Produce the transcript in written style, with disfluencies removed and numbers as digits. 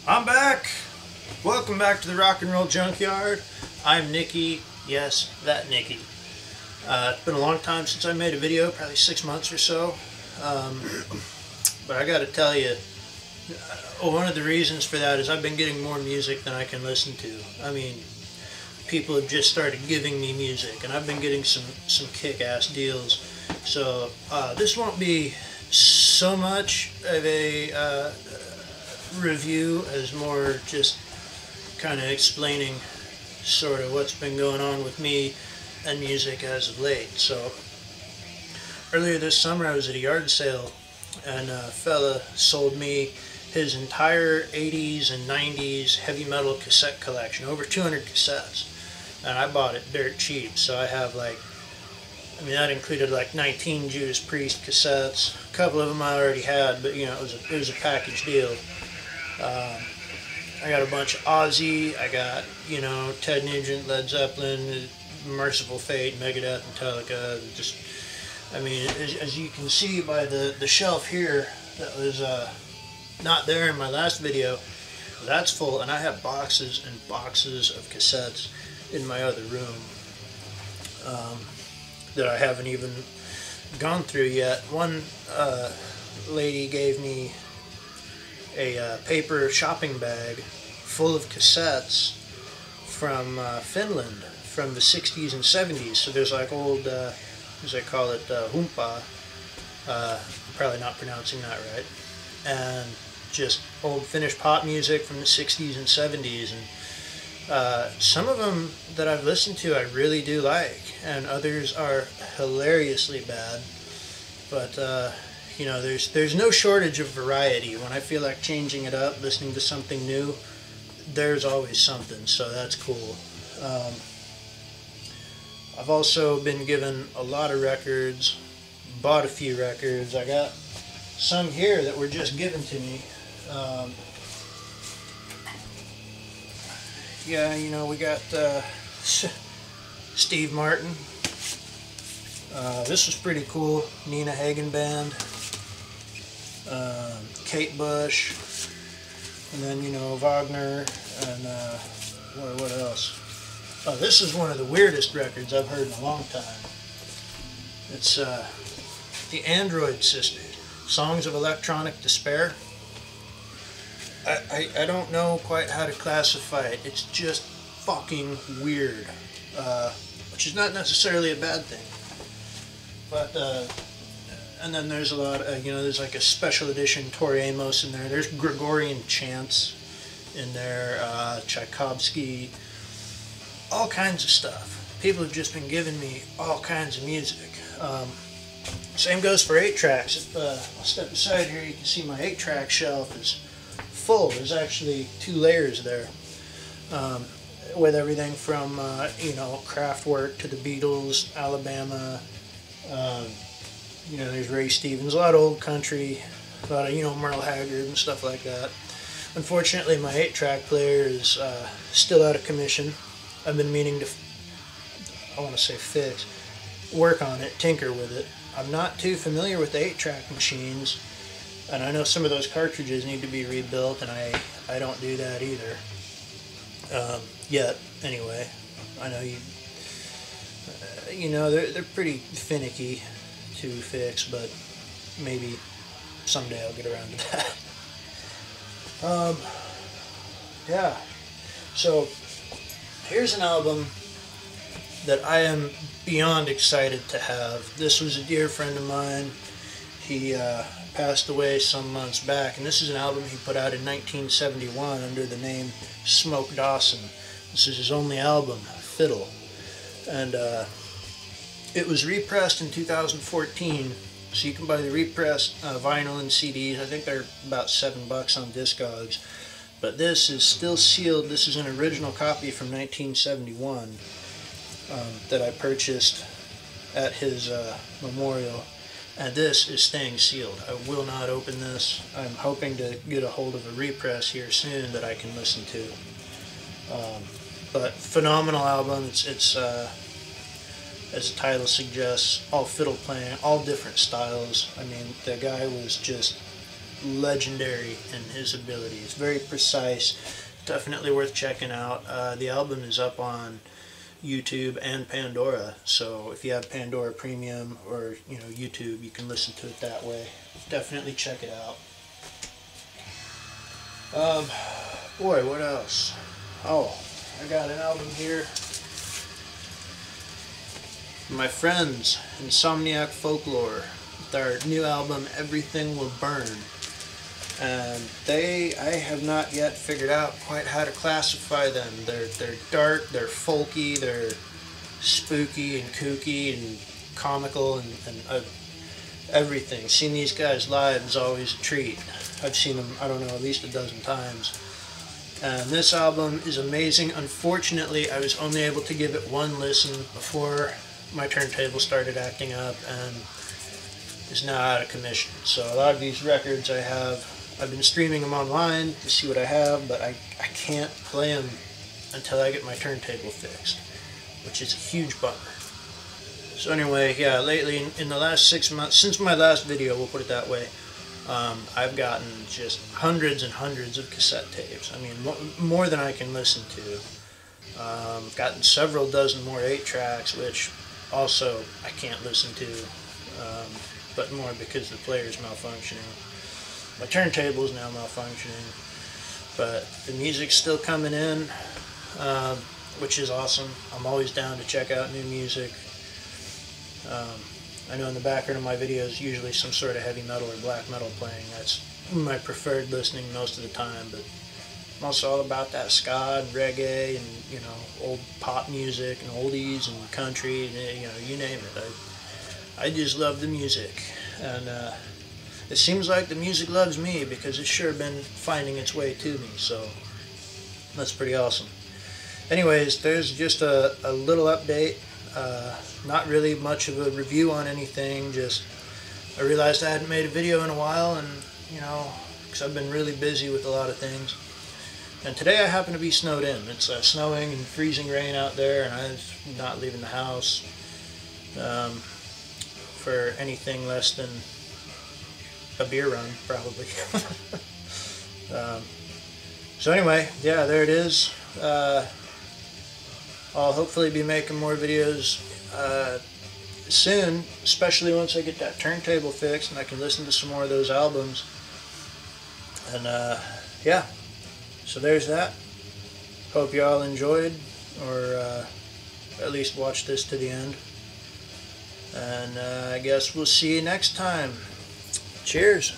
I'm back! Welcome back to the Rock&Roll Junkyard. I'm Nicky. Yes, that Nicky. It's been a long time since I made a video, probably 6 months or so. But I gotta tell you, one of the reasons for that is I've been getting more music than I can listen to. I mean, people have just started giving me music, and I've been getting some kick-ass deals. So this won't be so much of a review as more just kind of explaining sort of what's been going on with me and music as of late. So earlier this summer I was at a yard sale, and a fella sold me his entire 80s and 90s heavy metal cassette collection, over 200 cassettes, and I bought it dirt cheap. So I have that included like 19 Judas Priest cassettes. A couple of them I already had, but it was a package deal. I got a bunch of Ozzy, I got, Ted Nugent, Led Zeppelin, Merciful Fate, Megadeth, Metallica. As you can see by the shelf here that was not there in my last video, that's full, and I have boxes and boxes of cassettes in my other room that I haven't even gone through yet. One lady gave me a paper shopping bag full of cassettes from Finland from the 60s and 70s. So there's like old, as I call it, humppa, probably not pronouncing that right, and just old Finnish pop music from the 60s and 70s. And some of them that I've listened to I really do like, and others are hilariously bad. But there's no shortage of variety. When I feel like changing it up, listening to something new, there's always something, so that's cool. I've also been given a lot of records, bought a few records. I got some here that were just given to me. We got Steve Martin. This was pretty cool. Nina Hagen Band. Kate Bush. And then, Wagner. And what else? Oh, this is one of the weirdest records I've heard in a long time. It's the Android Sisters, Songs of Electronic Despair. I don't know quite how to classify it. It's just fucking weird, which is not necessarily a bad thing. But and then there's a lot of, there's like a special edition Tori Amos in there. There's Gregorian chants in there, Tchaikovsky, all kinds of stuff. People have just been giving me all kinds of music. Same goes for 8-tracks. If I'll step aside here, you can see my 8-track shelf is full. There's actually 2 layers there, with everything from Kraftwerk to the Beatles, Alabama. There's Ray Stevens, a lot of old country, a lot of Merle Haggard and stuff like that. Unfortunately, my 8-track player is still out of commission. I've been meaning to, work on it, tinker with it. I'm not too familiar with the 8-track machines, and I know some of those cartridges need to be rebuilt, and I don't do that either. Yet, anyway. I know they're pretty finicky to fix, but maybe someday I'll get around to that. Yeah. So, here's an album that I am beyond excited to have. This was a dear friend of mine. He passed away some months back, and this is an album he put out in 1971 under the name Smoke Dawson. This is his only album, Fiddle. And it was repressed in 2014, so you can buy the repressed vinyl and CDs. I think they're about $7 on Discogs. But this is still sealed. This is an original copy from 1971 that I purchased at his memorial. And this is staying sealed. I will not open this. I'm hoping to get a hold of a repress here soon that I can listen to. But phenomenal album. It's as the title suggests, all fiddle playing, all different styles. I mean, the guy was just legendary in his ability. It's very precise, definitely worth checking out. The album is up on YouTube and Pandora, so if you have Pandora Premium or YouTube, you can listen to it that way. Definitely check it out. Boy, what else? Oh, I got an album here. My friends, Insomniac Folklore, with their new album, Everything Will Burn. And I have not yet figured out quite how to classify them. They're dark, they're folky, they're spooky and kooky and comical and everything. Seeing these guys live is always a treat. I've seen them, I don't know, at least a dozen times. And this album is amazing. Unfortunately, I was only able to give it one listen before my turntable started acting up and is now out of commission. So a lot of these records I've been streaming them online to see what I have, but I can't play them until I get my turntable fixed, which is a huge bummer. So anyway, yeah, lately, in the last 6 months, since my last video, we'll put it that way, I've gotten just hundreds and hundreds of cassette tapes. I mean, more than I can listen to. I've gotten several dozen more 8-tracks, which also I can't listen to, but more because the player's malfunctioning. My turntable is now malfunctioning, but the music's still coming in, which is awesome. I'm always down to check out new music. I know in the background of my videos usually some sort of heavy metal or black metal playing. That's my preferred listening most of the time, but I'm also all about that ska and reggae and old pop music and oldies and country and you name it. I just love the music, and it seems like the music loves me because it's sure been finding its way to me, so that's pretty awesome. Anyways, there's just a little update. Not really much of a review on anything, just I realized I hadn't made a video in a while, and because I've been really busy with a lot of things. And today I happen to be snowed in. It's snowing and freezing rain out there, and I'm not leaving the house for anything less than a beer run, probably. So anyway, yeah, there it is. I'll hopefully be making more videos soon, especially once I get that turntable fixed and I can listen to some more of those albums. And yeah, so there's that. Hope you all enjoyed, or at least watched this to the end. And I guess we'll see you next time. Cheers.